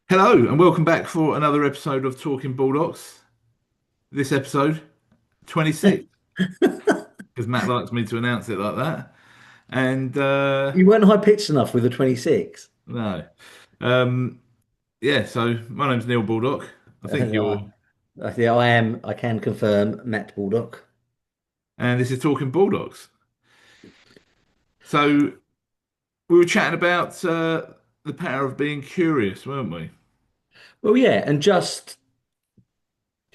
Hello and welcome back for another episode of Talking Baldocks. This episode, 26, because Matt likes me to announce it like that. And You weren't high pitched enough with the 26. no, um, yeah. So my name's Neil Baldock. I think you're, Yeah, I am. I can confirm Matt Baldock. and this is Talking Baldocks. So we were chatting about the power of being curious, weren't we? Well, yeah, and just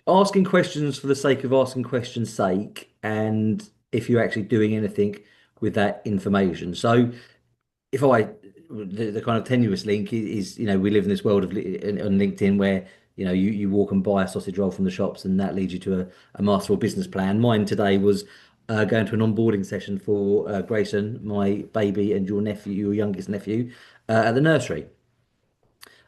asking questions for the sake of asking questions' sake, and if you're actually doing anything with that information. So, if I, the kind of tenuous link we live in this world on LinkedIn where, you walk and buy a sausage roll from the shops, and that leads you to a masterful business plan. Mine today was going to an onboarding session for Grayson, my baby, and your nephew, your youngest nephew, at the nursery.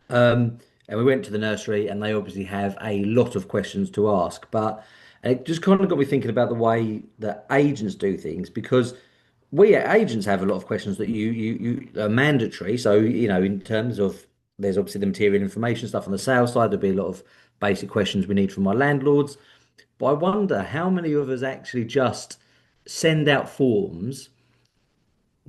And we went to the nursery, and they obviously have a lot of questions to ask. But it just kind of got me thinking about the way that agents do things, because we agents have a lot of questions that you are mandatory. So, in terms of, there's obviously the material information stuff on the sales side. There'll be a lot of basic questions we need from our landlords. But I wonder how many of us actually just send out forms,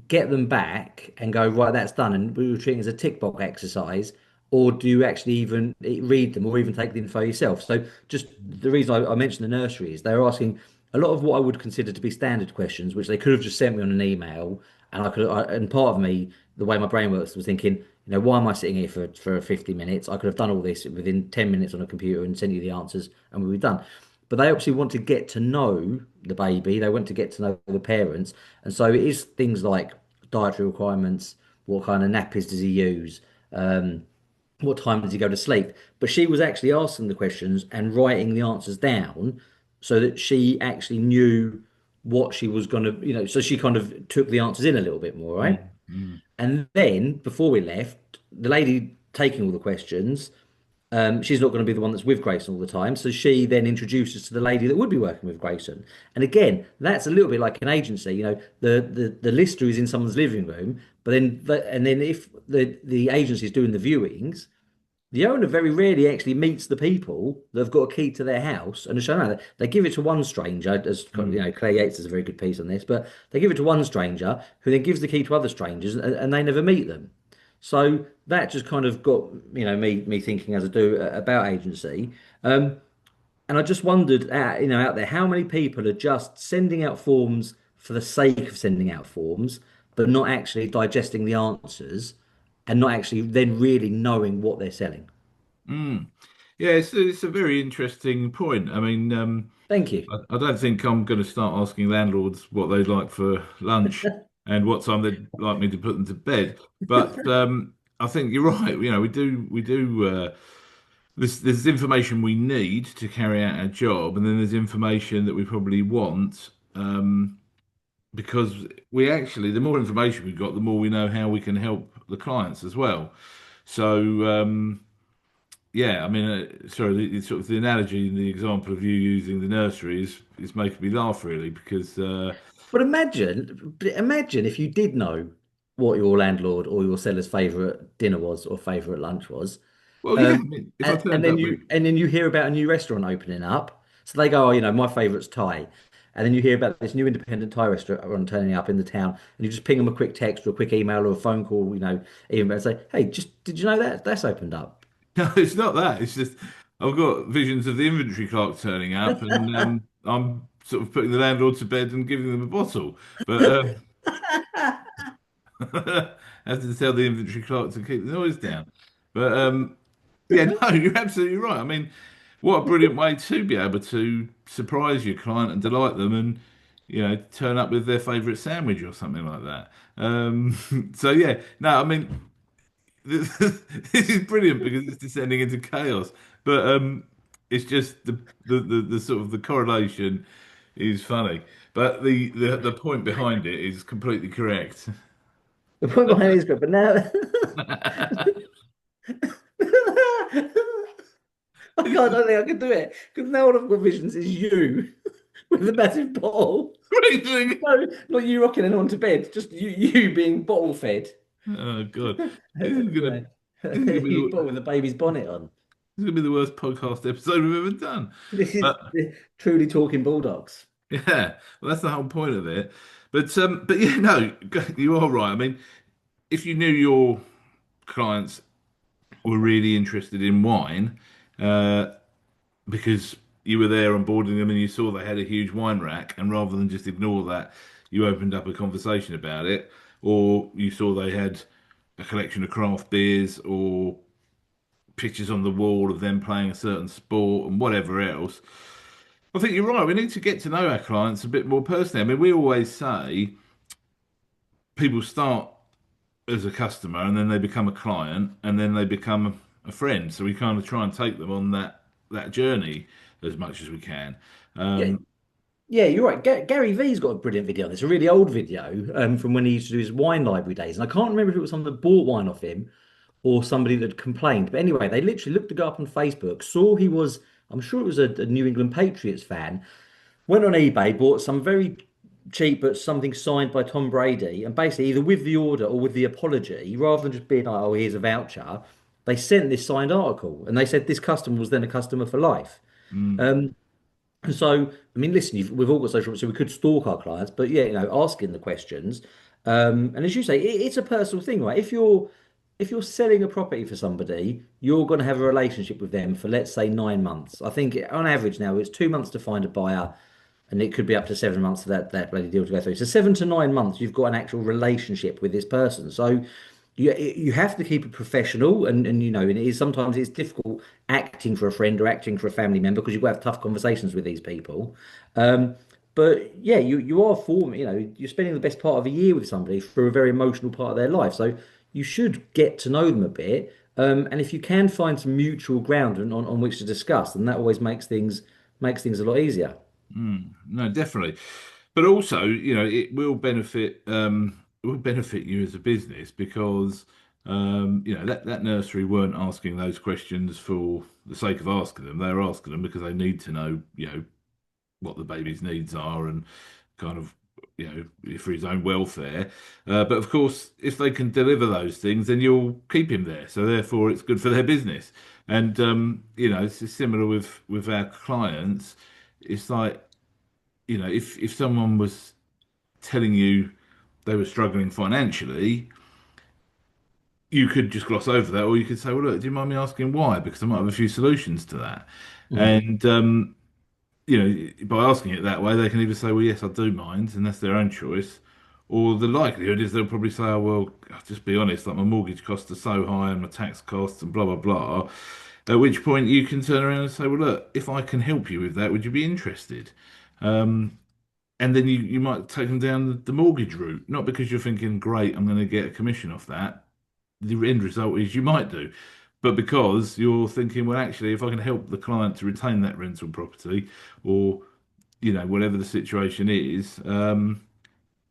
get them back and go, right, that's done, and we were treating it as a tick box exercise, or do you actually even read them or even take the info yourself? So just the reason I mentioned the nursery is they're asking a lot of what I would consider to be standard questions, which they could have just sent me on an email, and and part of me, the way my brain works, was thinking, why am I sitting here for 50 minutes? I could have done all this within 10 minutes on a computer and sent you the answers, and we'd be done. But they obviously want to get to know the baby. They want to get to know the parents. And so it is things like dietary requirements, what kind of nappies does he use, what time does he go to sleep. But she was actually asking the questions and writing the answers down so that she actually knew what she was going to, so she kind of took the answers in a little bit more, right? Mm, mm, And then before we left, the lady taking all the questions, she's not going to be the one that's with Grayson all the time. So she then introduces to the lady that would be working with Grayson. And again, that's a little bit like an agency. The lister is in someone's living room, but then if the agency is doing the viewings, the owner very rarely actually meets the people that have got a key to their house and are shown out. They give it to one stranger, as mm. Claire Yates has a very good piece on this, but they give it to one stranger who then gives the key to other strangers, and they never meet them. So that just kind of got me thinking as I do about agency. And I just wondered, out there, how many people are just sending out forms for the sake of sending out forms, but not actually digesting the answers and not actually then really knowing what they're selling. Mm. Yeah, it's a very interesting point. I mean, Thank you. I don't think I'm going to start asking landlords what they'd like for lunch and what time they'd like me to put them to bed. But I think you're right. We do. There's information we need to carry out our job, and then there's information that we probably want. Because we actually, the more information we've got, the more we know how we can help the clients as well. So. Yeah, I mean, sorry, sort of the analogy and the example of you using the nursery is making me laugh really because But imagine if you did know what your landlord or your seller's favorite dinner was or favorite lunch was. well, yeah, I Um, mean, if I and, and turned then up with you hear about a new restaurant opening up. So they go, oh, my favorite's Thai. And then you hear about this new independent Thai restaurant turning up in the town, and you just ping them a quick text or a quick email or a phone call, even and say, hey, just did you know that's opened up? no, it's not that. It's just I've got visions of the inventory clerk turning up and I'm sort of putting the landlord to bed and giving them a bottle, but I have to tell the inventory clerk to keep the noise down. But yeah, no, you're absolutely right. I mean, what a brilliant way to be able to surprise your client and delight them and, turn up with their favorite sandwich or something like that. So yeah, no, I mean, this is brilliant because it's descending into chaos. But it's just the sort of the correlation is funny. But the point behind it is completely correct. The point behind it is good, but now I don't think I can do it because now all I've got visions is you with a massive bottle. Amazing. No, not you rocking anyone to bed, just you being bottle fed. Oh God, this is gonna Yeah. This is gonna be You the put with the baby's bonnet on. this is gonna be the worst podcast episode we've ever done. This is But truly talking Bulldogs. yeah, well, that's the whole point of it. But yeah, no, you are right. I mean, if you knew your clients were really interested in wine, uh, because you were there onboarding them and you saw they had a huge wine rack, and rather than just ignore that, you opened up a conversation about it, or you saw they had a collection of craft beers or pictures on the wall of them playing a certain sport and whatever else. I think you're right. We need to get to know our clients a bit more personally. I mean, we always say people start as a customer and then they become a client and then they become a friend. So we kind of try and take them on that journey as much as we can. Yeah, Um, yeah, you're right. Gary V's got a brilliant video on this, a really old video from when he used to do his wine library days. And I can't remember if it was someone that bought wine off him or somebody that complained. But anyway, they literally looked the guy up on Facebook, saw he was, I'm sure it was a New England Patriots fan, went on eBay, bought some very cheap but something signed by Tom Brady, and basically either with the order or with the apology, rather than just being like, "Oh, here's a voucher," they sent this signed article, and they said this customer was then a customer for life. mm, Um, and so, I mean, listen, we've all got social, so we could stalk our clients, but yeah, asking the questions. And as you say, it's a personal thing, right? If you're selling a property for somebody, you're going to have a relationship with them for let's say 9 months. I think on average now it's 2 months to find a buyer, and it could be up to 7 months for that bloody deal to go through. So 7 to 9 months, you've got an actual relationship with this person. So you have to keep it professional, and it is sometimes it's difficult acting for a friend or acting for a family member because you've got to have tough conversations with these people. Um, but yeah, you are forming, you're spending the best part of a year with somebody for a very emotional part of their life. So you should get to know them a bit. And if you can find some mutual ground on which to discuss, then that always makes things a lot easier. no, definitely. But also, it will benefit you as a business because that nursery weren't asking those questions for the sake of asking them. They're asking them because they need to know, what the baby's needs are and kind of, for his own welfare. But of course, if they can deliver those things, then you'll keep him there. So therefore, it's good for their business. And it's similar with our clients. It's like, if someone was telling you they were struggling financially, you could just gloss over that, or you could say, "Well, look, do you mind me asking why? Because I might have a few solutions to that." Mm. And by asking it that way, they can either say, "Well, yes, I do mind," and that's their own choice, or the likelihood is they'll probably say, "Oh, well, I'll just be honest, like my mortgage costs are so high and my tax costs and blah blah blah." At which point you can turn around and say, "Well, look, if I can help you with that, would you be interested?" And then you might take them down the mortgage route, not because you're thinking, "Great, I'm going to get a commission off that." The end result is you might do, but because you're thinking, well, actually, if I can help the client to retain that rental property, or whatever the situation is,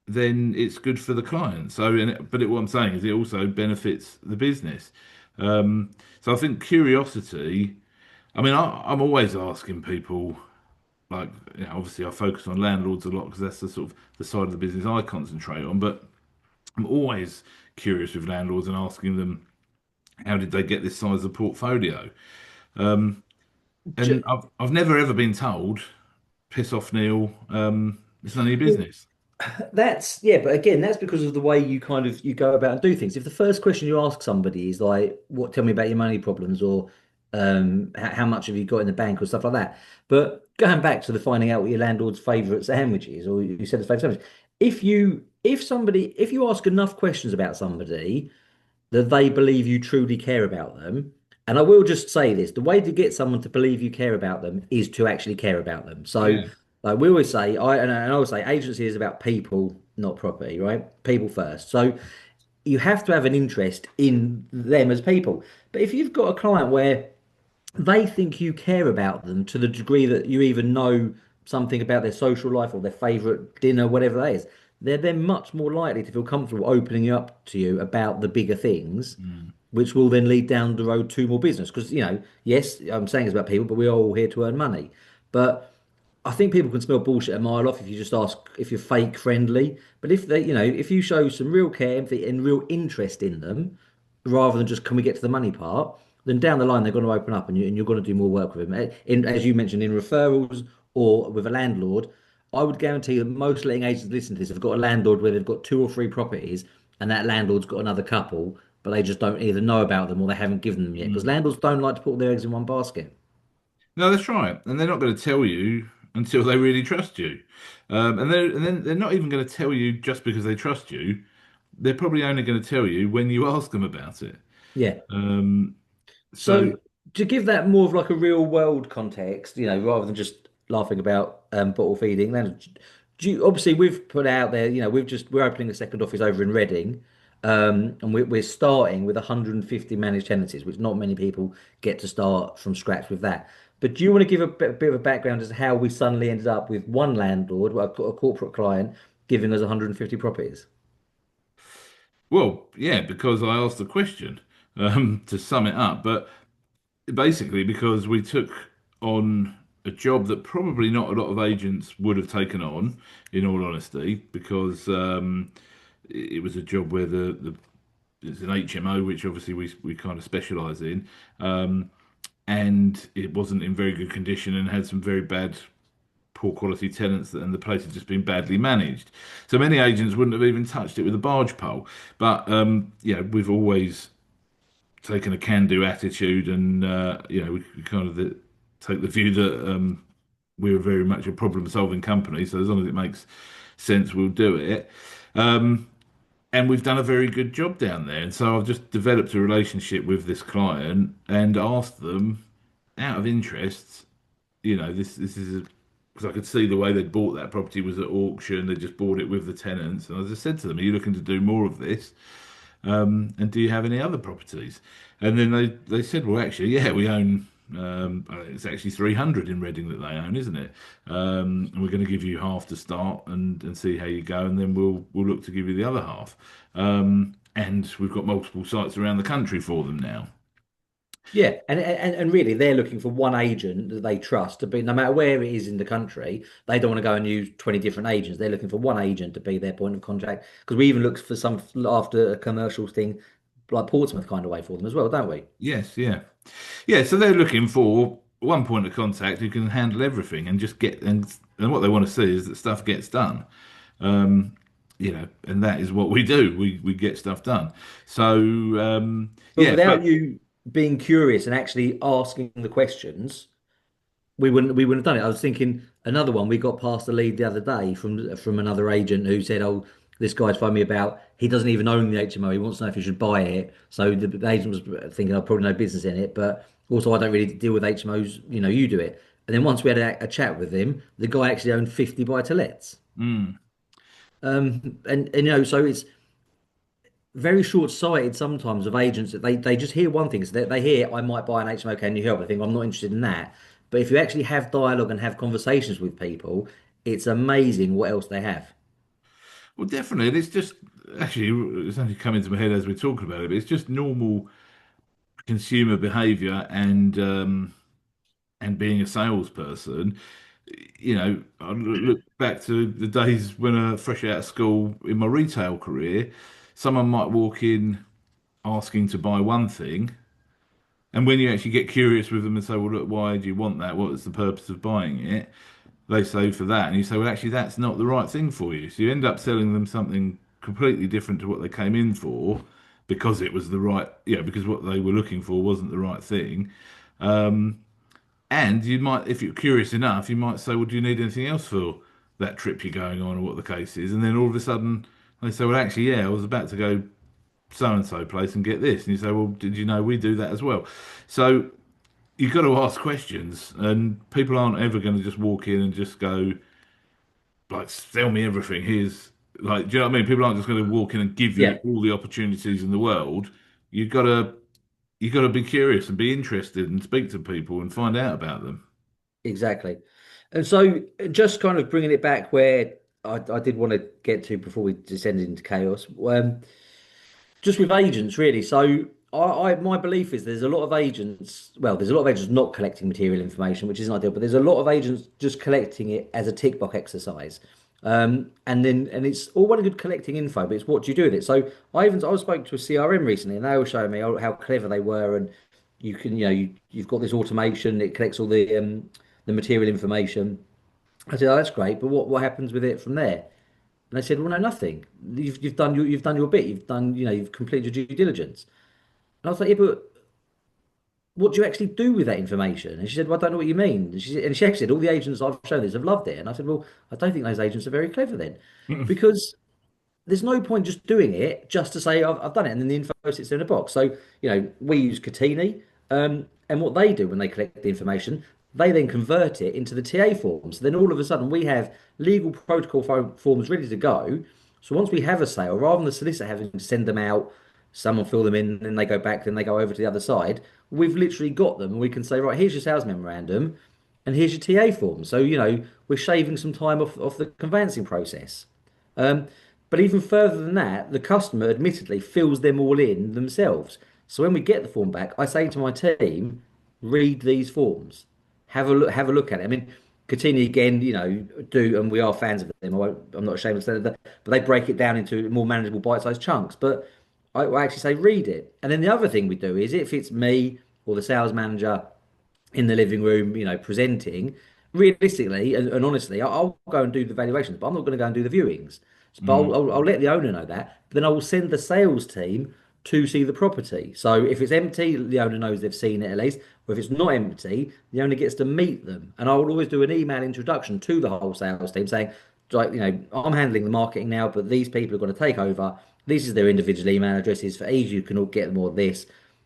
then it's good for the client. So, what I'm saying is, it also benefits the business. So, I think curiosity. I mean, I'm always asking people, like, obviously, I focus on landlords a lot because that's the sort of the side of the business I concentrate on, but I'm always curious with landlords and asking them how did they get this size of portfolio? And Ju- I've never ever been told, piss off, Neil. It's none of your Well, business. that's yeah, but again, that's because of the way you go about and do things. If the first question you ask somebody is like, "What? Tell me about your money problems," or how much have you got in the bank," or stuff like that. But going back to the finding out what your landlord's favourite sandwich is, or you said his favourite sandwich, if you ask enough questions about somebody that they believe you truly care about them. And I will just say this, the way to get someone to believe you care about them is to actually care about them. So, Yeah. like we always say, and I always say, agency is about people, not property, right? People first. So you have to have an interest in them as people. But if you've got a client where they think you care about them to the degree that you even know something about their social life or their favorite dinner, whatever that is, they're then much more likely to feel comfortable opening up to you about the bigger things, Mm. which will then lead down the road to more business. Because, yes, I'm saying it's about people, but we're all here to earn money. But I think people can smell bullshit a mile off if you just ask if you're fake friendly. But if you show some real care, empathy, and real interest in them, rather than just can we get to the money part, then down the line they're going to open up and you're going to do more work with them. As you mentioned, in referrals or with a landlord, I would guarantee that most letting agents listen to this have got a landlord where they've got two or three properties and that landlord's got another couple, but they just don't either know about them or they haven't given them yet. Because Mm. landlords don't like to put all their eggs in one basket. No, that's right. And they're not going to tell you until they really trust you. And then they're not even going to tell you just because they trust you. They're probably only going to tell you when you ask them about it. Yeah. Um, so, So to give that more of like a real world context, rather than just laughing about bottle feeding, then obviously we've put out there, we're opening a second office over in Reading, and we're starting with 150 managed tenancies, which not many people get to start from scratch with that. But do you want to give a bit of a background as to how we suddenly ended up with one landlord, well, a corporate client, giving us 150 properties? well, yeah, because I asked the question to sum it up. But basically, because we took on a job that probably not a lot of agents would have taken on, in all honesty, because it was a job where the it's an HMO, which obviously we kind of specialise in, and it wasn't in very good condition and had some very bad, poor quality tenants, and the place had just been badly managed. So many agents wouldn't have even touched it with a barge pole. But yeah, we've always taken a can-do attitude, and we kind of take the view that we're very much a problem-solving company. So as long as it makes sense, we'll do it. And we've done a very good job down there. And so I've just developed a relationship with this client and asked them, out of interest, this is because I could see the way they'd bought that property was at auction. They just bought it with the tenants, and I just said to them, "Are you looking to do more of this? And do you have any other properties?" And then they said, "Well, actually, yeah, we own." It's actually 300 in Reading that they own, isn't it? And we're going to give you half to start and see how you go, and then we'll look to give you the other half. And we've got multiple sites around the country for them now. Yeah, and really, they're looking for one agent that they trust to be, no matter where it is in the country. They don't want to go and use 20 different agents. They're looking for one agent to be their point of contact. Because we even looked for some after a commercial thing, like Portsmouth kind of way for them as well, don't we? Yes, yeah. Yeah, so they're looking for one point of contact who can handle everything and just get and what they want to see is that stuff gets done. Um, and that is what we do. We get stuff done. So But yeah, without but you being curious and actually asking the questions, we wouldn't have done it. I was thinking another one. We got past the lead the other day from another agent who said, "Oh, this guy's phoned me about. He doesn't even own the HMO. He wants to know if he should buy it." So the agent was thinking, "I've probably no business in it, but also I don't really deal with HMOs. You do it." And then once we had a chat with him, the guy actually owned 50 buy-to-lets. mm, And so it's very short-sighted sometimes of agents that they just hear one thing. So they hear, I might buy an HMO, can you help? I think I'm not interested in that. But if you actually have dialogue and have conversations with people, it's amazing what else they have. well, definitely. And it's just actually it's only come into my head as we're talking about it, but it's just normal consumer behaviour and being a salesperson. I look back to the days when fresh out of school in my retail career, someone might walk in asking to buy one thing, and when you actually get curious with them and say, "Well, look, why do you want that? What is the purpose of buying it?" They say for that, and you say, "Well, actually, that's not the right thing for you." So you end up selling them something completely different to what they came in for because it was the right, because what they were looking for wasn't the right thing. And you might, if you're curious enough, you might say, "Well, do you need anything else for that trip you're going on, or what the case is?" And then all of a sudden, they say, "Well, actually, yeah, I was about to go so and so place and get this." And you say, "Well, did you know we do that as well?" So you've got to ask questions, and people aren't ever going to just walk in and just go, like, "Sell me everything." Here's like, do you know what I mean? People aren't just going to walk in and give you Yeah, all the opportunities in the world. You've got to you've got to be curious and be interested and speak to people and find out about them. exactly. And so just kind of bringing it back where I did want to get to before we descended into chaos. Just with agents, really. So my belief is there's a lot of agents. Well, there's a lot of agents not collecting material information, which isn't ideal. But there's a lot of agents just collecting it as a tick box exercise. And it's all well and good collecting info, but it's what do you do with it? So I spoke to a CRM recently, and they were showing me how clever they were, and you've got this automation, it collects all the material information. I said, oh, that's great, but what happens with it from there? And they said, well, no, nothing. You've done your bit. You've completed your due diligence. And I was like, yeah, but what do you actually do with that information? And she said, well, I don't know what you mean. And she actually said, all the agents I've shown this have loved it. And I said, well, I don't think those agents are very clever then, because there's no point just doing it just to say I've done it and then the info sits there in a box. So, we use Catini, and what they do when they collect the information, they then convert it into the TA forms. So then all of a sudden we have legal protocol forms ready to go. So once we have a sale, rather than the solicitor having to send them out, someone fill them in, then they go back, then they go over to the other side, we've literally got them and we can say, right, here's your sales memorandum and here's your TA form. So, we're shaving some time off the conveyancing process. Um, but even further than that, the customer admittedly fills them all in themselves. So when we get the form back, I say to my team, read these forms, have a look at it. I mean, Coutinho again, do, and we are fans of them. I'm not ashamed of saying that, but they break it down into more manageable bite-sized chunks. But I actually say read it. And then the other thing we do is if it's me or the sales manager in the living room, presenting, realistically and honestly, I'll go and do the valuations, but I'm not going to go and do the viewings. But Mm. I'll let the owner know that. But then I will send the sales team to see the property. So if it's empty, the owner knows they've seen it at least. Or if it's not empty, the owner gets to meet them. And I will always do an email introduction to the whole sales team saying, like, I'm handling the marketing now, but these people are going to take over. This is their individual email addresses. For ease, you can all get more of this.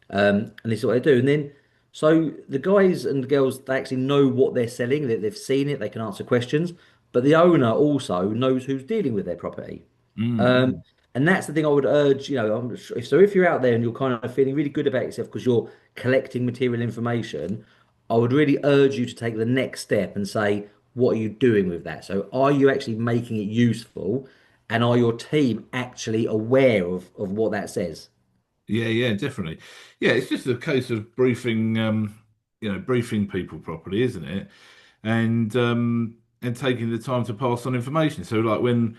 And this is what they do. And then so the guys and the girls, they actually know what they're selling, that they've seen it, they can answer questions, but the owner also knows who's dealing with their property. Mm. And that's the thing I would urge, if you're out there and you're kind of feeling really good about yourself because you're collecting material information, I would really urge you to take the next step and say, what are you doing with that? So are you actually making it useful? And are your team actually aware of what that says? Yeah, yeah, definitely. Yeah, it's just a case of briefing people properly, isn't it? And taking the time to pass on information. So, like when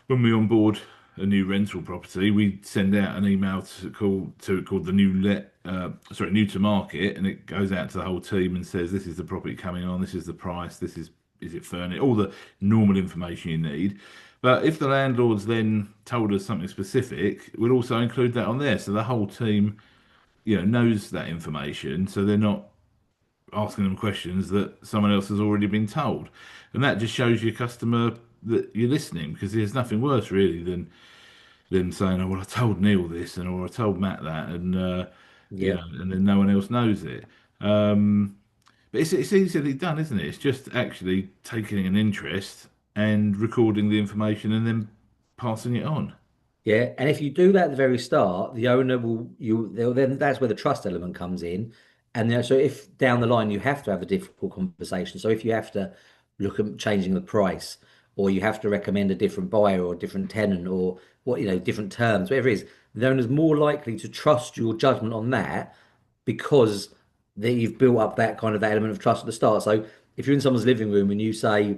we onboard a new rental property, we send out an email called the new to market, and it goes out to the whole team and says this is the property coming on, this is the price, is it furnished, all the normal information you need. But if the landlord's then told us something specific, we'll also include that on there, so the whole team, knows that information, so they're not asking them questions that someone else has already been told. And that just shows your customer that you're listening, because there's nothing worse really than them saying, "Oh, well, I told Neil this," or "I told Matt that," Yeah. and then no one else knows it. Um, but it's easily done, isn't it? It's just actually taking an interest and recording the information and then passing it on. Yeah, and if you do that at the very start, the owner they'll then that's where the trust element comes in. And so if down the line you have to have a difficult conversation, so if you have to look at changing the price, or you have to recommend a different buyer or a different tenant, or different terms, whatever it is, the owner's more likely to trust your judgment on that because you've built up that element of trust at the start. So if you're in someone's living room and you say,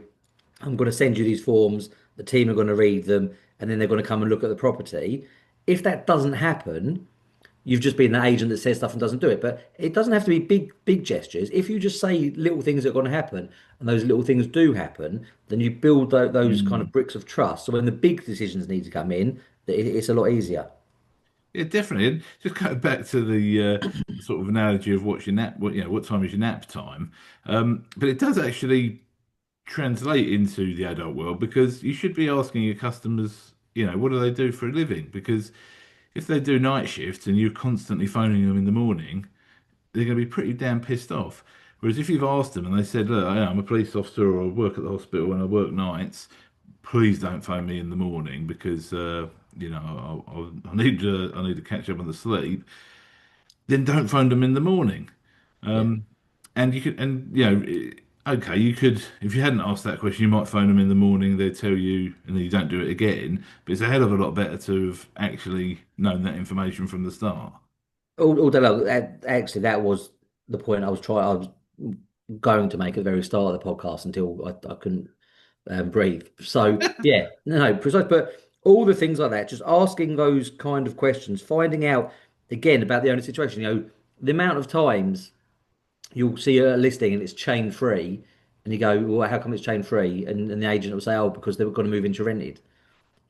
I'm going to send you these forms. The team are going to read them, and then they're going to come and look at the property. If that doesn't happen, you've just been the agent that says stuff and doesn't do it. But it doesn't have to be big gestures. If you just say little things that are going to happen, and those little things do happen, then you build those kind of Mm. bricks of trust. So when the big decisions need to come in, it's a lot easier. Yeah, definitely. And just going back to the sort of analogy of what's your nap, what time is your nap time? But it does actually translate into the adult world, because you should be asking your customers, what do they do for a living? Because if they do night shifts and you're constantly phoning them in the morning, they're going to be pretty damn pissed off. Whereas if you've asked them and they said, look, I'm a police officer, or I work at the hospital and I work nights, please don't phone me in the morning, because I need to catch up on the sleep. Then don't phone them in the morning. Yeah. And you could, and okay, you could, if you hadn't asked that question, you might phone them in the morning, they'd tell you, and then you don't do it again. But it's a hell of a lot better to have actually known that information from the start. Although actually that was the point I was going to make at the very start of the podcast until I couldn't breathe. So yeah, no, precise. But all the things like that, just asking those kind of questions, finding out again about the owner situation. The amount of times you'll see a listing and it's chain free, and you go, well, how come it's chain free? And the agent will say, oh, because they were going to move into rented.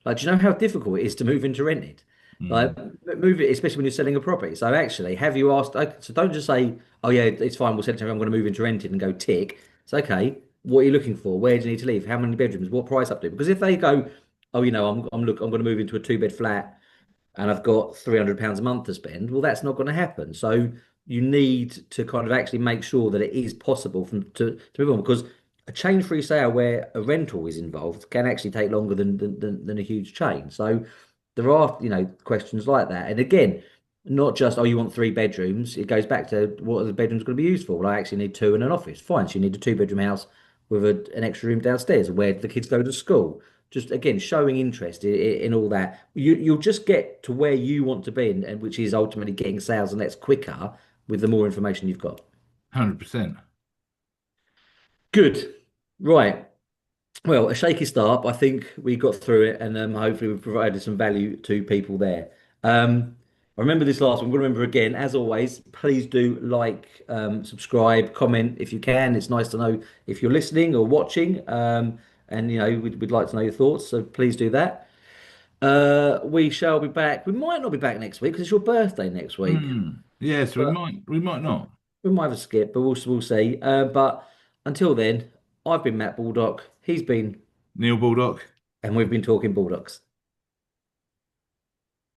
Like, do you know how difficult it is to move into rented? Like, Mm, move it, especially when you're selling a property. So actually, have you asked? Okay, so don't just say, "Oh yeah, it's fine. We'll sell it to you. I'm going to move into rented," and go tick. It's okay. What are you looking for? Where do you need to live? How many bedrooms? What price up to? Because if they go, "Oh, I'm going to move into a two-bed flat and I've got £300 a month to spend," well, that's not going to happen. So you need to kind of actually make sure that it is possible to move on, because a chain-free sale where a rental is involved can actually take longer than a huge chain. So there are, questions like that. And again, not just, oh, you want three bedrooms. It goes back to, what are the bedrooms going to be used for? Well, I actually need two and an office. Fine. So you need a two-bedroom house with an extra room downstairs where the kids go to school. Just again, showing interest in all that. You'll just get to where you want to be, and which is ultimately getting sales, and that's quicker with the more information you've got. 100%. Good. Right. Well, a shaky start, but I think we got through it, and hopefully we've provided some value to people there. I remember this last one. I'm going to remember again. As always, please do like, subscribe, comment if you can. It's nice to know if you're listening or watching, and we'd like to know your thoughts. So please do that. We shall be back. We might not be back next week because it's your birthday next week, Yes, but we might not. we might have a skip, but we'll see. But until then, I've been Matt Baldock. He's been, Neil Baldock. and we've been talking Bulldogs.